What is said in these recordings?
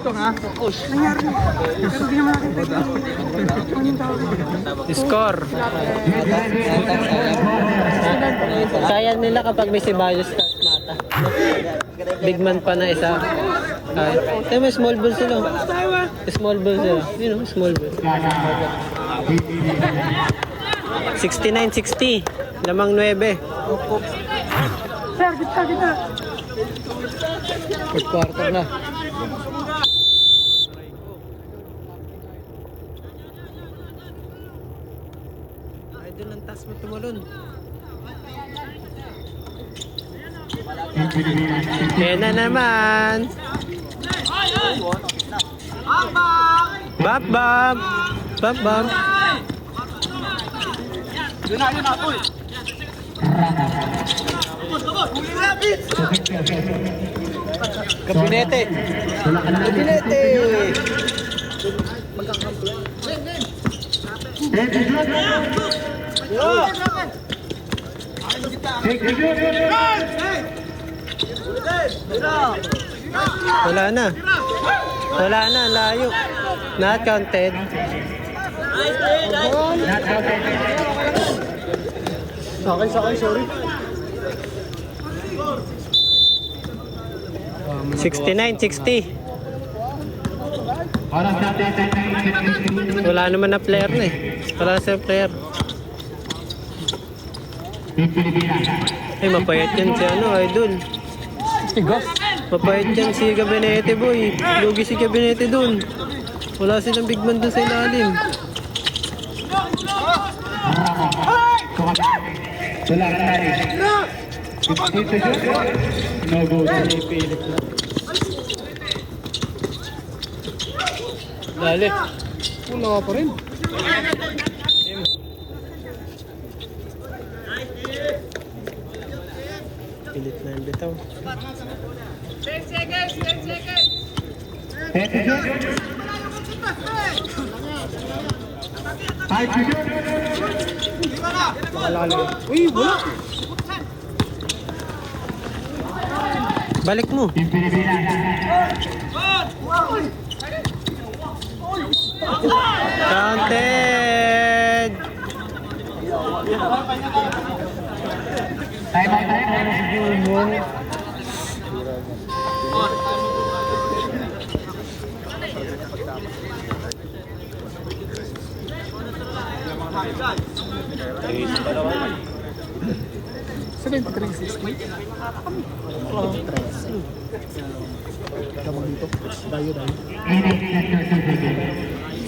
Ito nga. Nangyari. Pero di naman natin pwede. Score. Kaya nila kapag may Ceballos at Mata. Big man pa na isa. Kaya may small ball sila. Small ball sila. You know, small ball. 69-60. Lamang 9. Sir, kita. First quarter na. Ay, doon ang taas mo tumalon. Kaya na naman. Bab. Yun na, Toy. Gabinete. Wala na, layo. Not counted. Sakay, sorry. 69-60. Wala naman na player na eh. Wala na sa player. Ay, mapayat yan si Idol. Mapayat yan si Gabinete, boy. Lugi si Gabinete dun. Wala silang big man dun sa ilalim. Wala ka tayo. No go. Dali. Wala pa rin. Pilit na yung bitaw. 10 seconds. Uy, wala. Balik mo. Counted!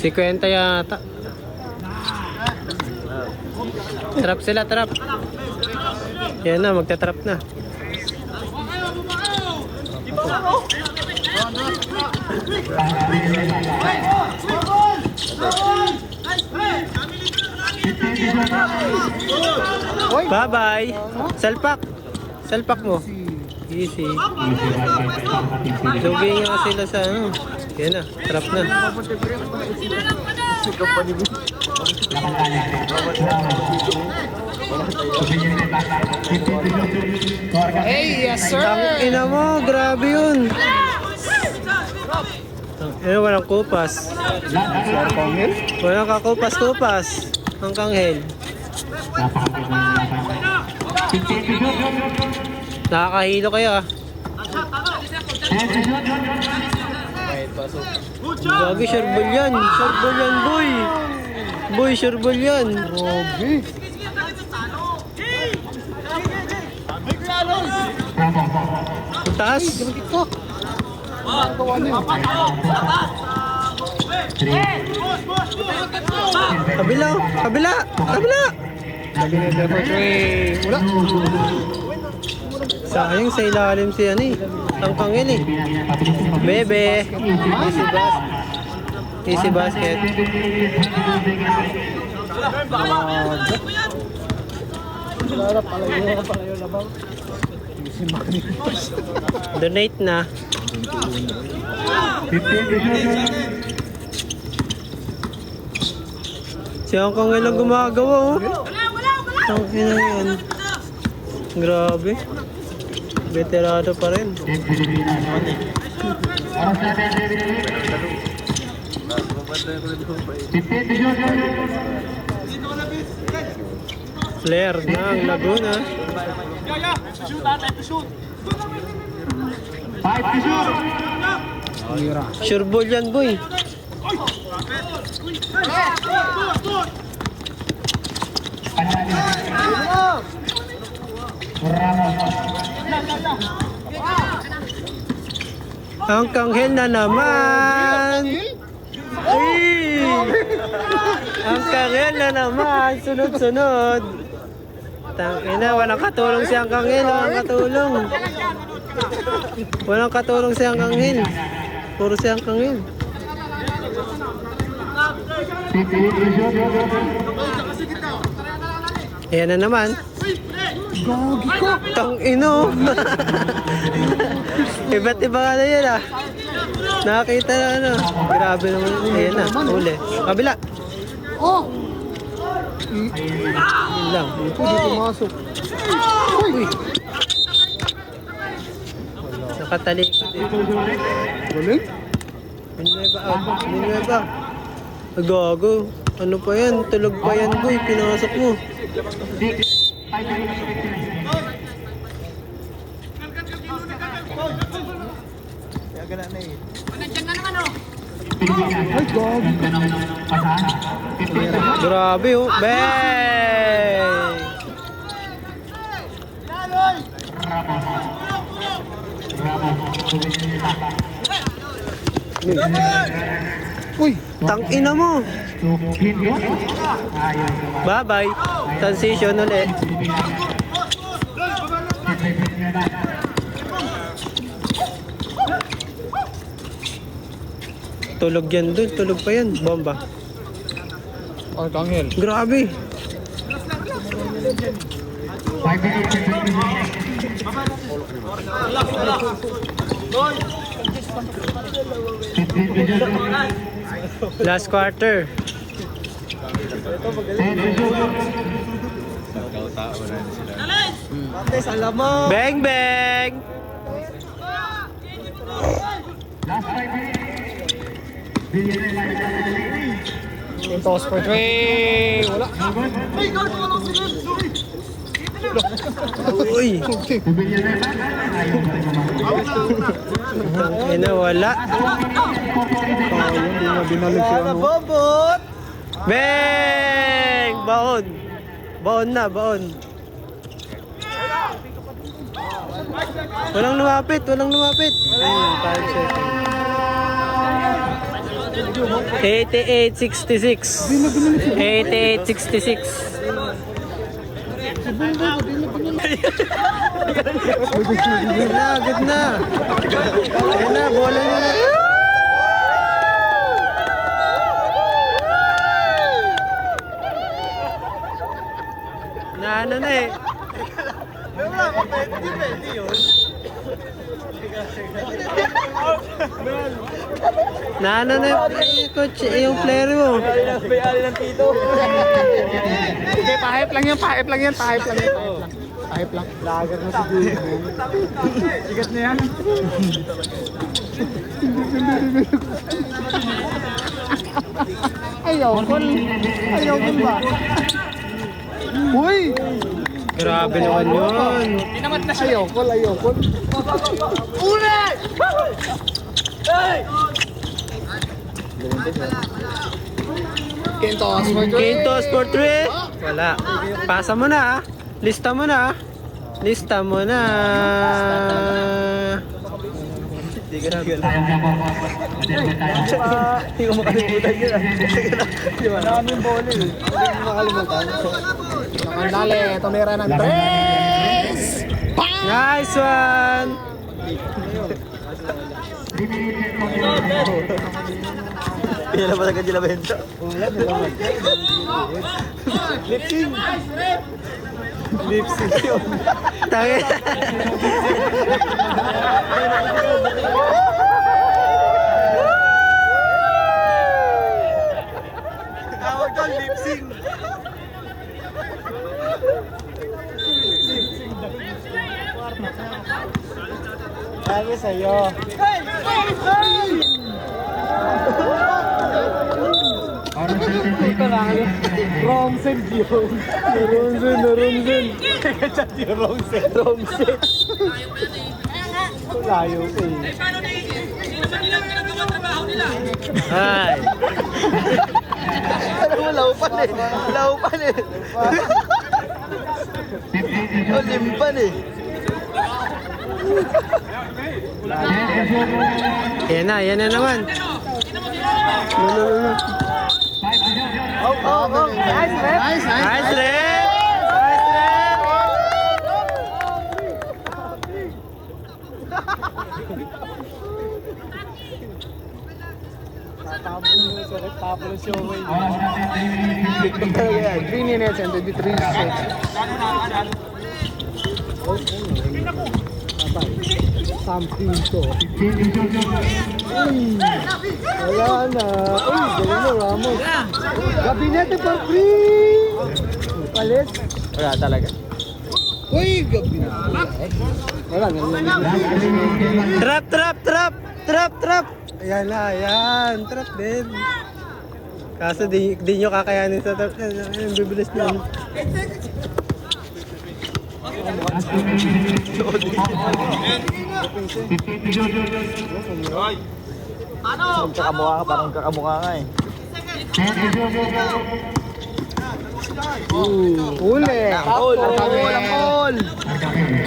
Si Kwenta yata. Trap sila, trap. Yan na, magta-trap na. Bye-bye. Salpak mo. Easy. Lugi nga sila sa ano. Yan na, trap na. Hey, yes sir. Ina mo, grabe yun. Walang kupas. Walang kakupas-kupas. Ang kanghel. Nakakahilo kayo ah. Gagi, sureball yan. Sureball yan, boy. Boy, sureball yan. Grabe. Taas. Kabila. Wala. Sayang sa ilalim si ang kangil eh. Bebe. Easy basket. Donate na. Si ang kangil ang gumagawa oh. Ang ina yan. Grabe. Veterano pa rin. Oras natin, 15 Player ng Laguna. 5 to shoot. Mira. Sure ball yan, boy. Ang kanghel na naman. Ay! Ang kanghel na naman. Sunod-sunod. Tangina, walang katulong siyang kanghel. Walang katulong. Walang katulong siyang kanghel. Puro siyang kanghel. Ayan na naman. Tangino. Iba't iba ka na yan ah. Nakakita na ano. Grabe naman. Ayan na. Uli. Kabila. Oh! Yun lang. Ito, di pumasok. Uy! Nakatalikod eh. Galing? Minueba out. Minueba. Gago. Ano pa yan? Tulog pa yan boy. Pinasok mo. Ay, God. Grabe oh. Bang! Uy! Tangina mo. Bye-bye. Transition ulit. Tulog yan dun. Tulog pa yan. Bomba. Ang kanghel. Grabe. 5 minutes and 20 seconds. Last quarter. 10 to shoot. Bang bang. Last 5 minutes. Billion Yung toss for three. Wala. Uy. Tangina wala. Hindi na binalig si ano. Bang! Baon. Baon na, baon. Walang lumapit, walang lumapit. 5 seconds. 88-66. 88-66. Good na, good na. Ayan na, bola nyo na. Naano na eh. Naano na yung coach, yung player mo. Sige, pahip lang yan, pahip lang yan, pahip lang yan, pahip lang. Pahip lang. Lager na si Diego. Sigat na yan. Ayaw, kol. Ayaw, kol ba? Uy! Grabe naman yun. Ayaw, kol, ayaw, kol. Ulit! Quintos for three. Quintos for 3. Wala. Pasa mo na ah. Lista mo na ah. Lista mo na. Hindi ko makalimutan yun ah. Wala kami yung bola eh. Hindi ko makalimutan. Nakandali, tumira ng 3. Nice one. Kaya pa agad sila benta. Lipsing. Lipsing yun. Tangi. Tawag doon, lip-sync. Sabi sa'yo. Romsen yun. Romsen. Teka dyan si Romsen. Layo ko eh. Ay. Alam mo, laupan eh. Oh, limpan eh. Yan na naman. Nice, rep. Nice, Red! Tatapon mo sa rep, tapos yung way. Oras natin 3 minutes. 3 minutes and 23 seconds. Something to. 15 seconds. Wala na. Uy, galing mo, Ramos. Gabinete for free! Palit. Wala talaga. Uy, gabinete. Wala, galing. Trap! Ayan na, ayan. Trap din. Kaso di nyo kakayanin sa trap. Ayan, bibilis na. Last 2 minutes. 15 seconds. Kakamukha ka, parang kakamukha ka eh. 10 seconds. Uli. All.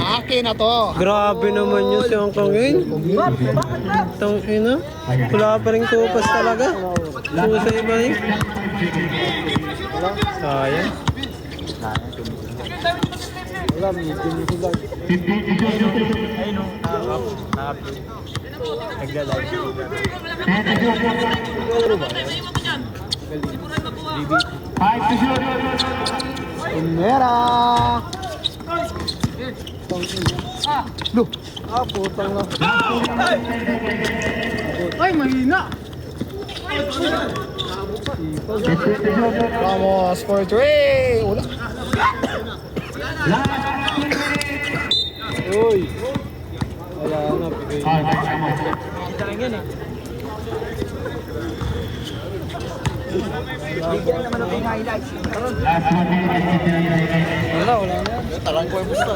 Akin na to. Grabe naman yun si Hong Kong yun. Tang ina. Wala pa rin kupas talaga. Susay ba yun? Sayang. Wala, medyo nito lang. 15 seconds. Ayun o, naka-upload. Nagla-live. 10 seconds. 5 seconds. Umera! Look! Putang na. Ay, mahina! Vamos for 3! Wala! Uy! Wala na, bigay. Bigyan naman ng mga highlights. Last 1 minute. Wala na. Tarang ko yung gusto.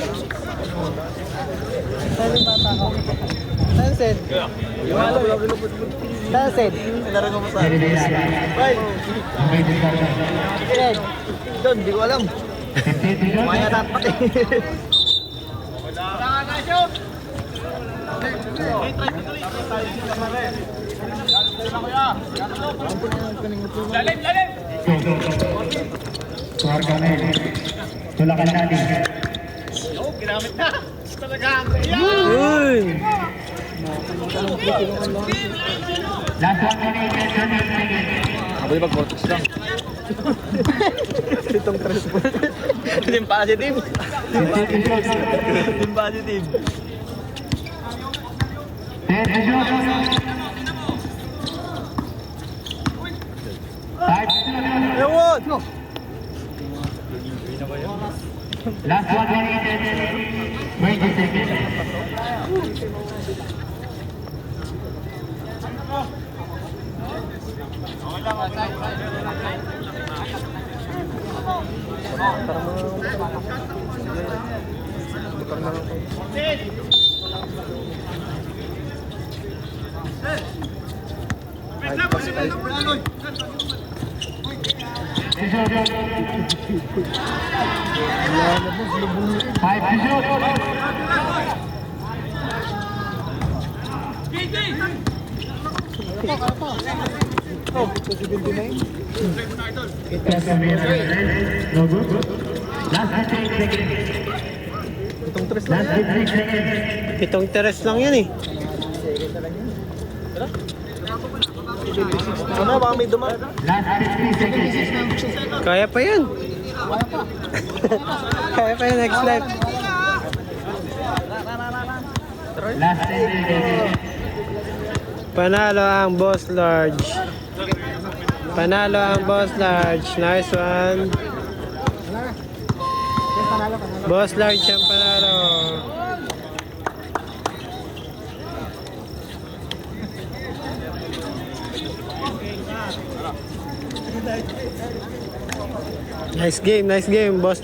Sunset. Sunset. Pinarang ko mo sa Ready na. Bye. Okay, discard. Red. Doon, di ko alam. 15 seconds. Maya dapat eh. Suarga na yun. Tulakan natin. Uy! Last 1 minute and 20 seconds. Ako yung mag-vortex lang. Itong transport. Team positive. 15 seconds. Team positive. 10 seconds. 5 seconds. Ewan! Last 1 minute and 20 seconds. Five seconds. That's a minute. No good. Last 15 seconds. Last 15 seconds. Pitong teres lang yan eh. Ano, baka may dumaan. Last 15 seconds. Kaya pa yan. Kaya pa yan next life. Last 10 seconds. Panalo ang Boss Large. Panalo ang Boss Large. Nice one. Boss Large ang panalo. Nice game, boss.